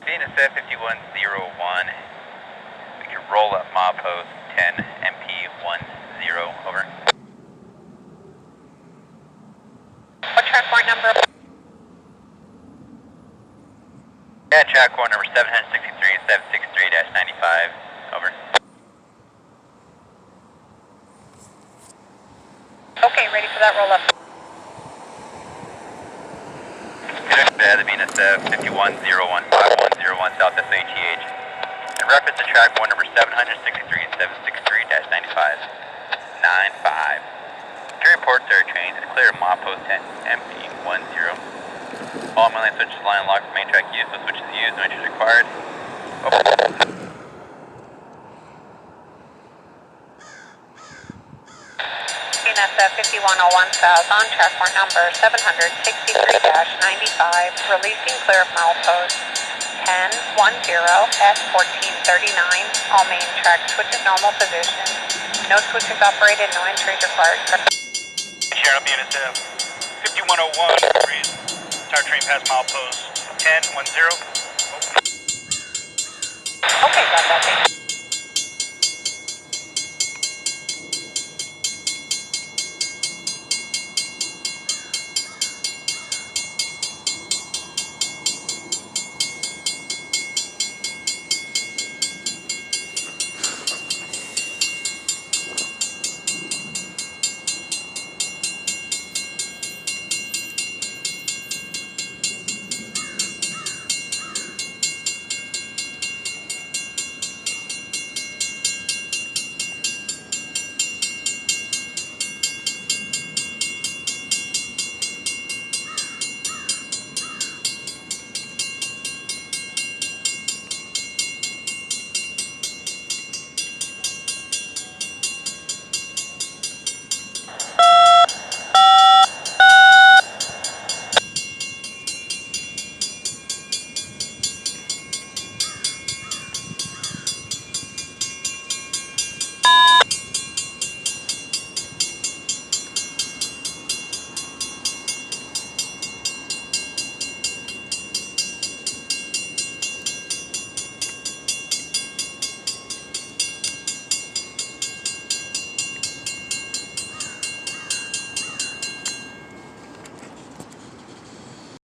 BNSF 5101. We can roll up milepost 10 MP10, over. What track point number? Yeah, track point number 763-763-95, over. Okay, ready for that roll up. The BNSF 5101-5101 South SATH. In reference to track point number 763-763-95. 95. Two reports are trains is clear of milepost 10 MP10. All mainline switches line locked for main track use, no switches used, no entries required. Over. BNSF 5101 South on track point number 763-95, releasing clear of milepost 1010 S1439. All main track switches normal position. No switches operated, no entries required. Sheriff BNSF 5101, breeze. Entire train past milepost 1010. Okay, got that.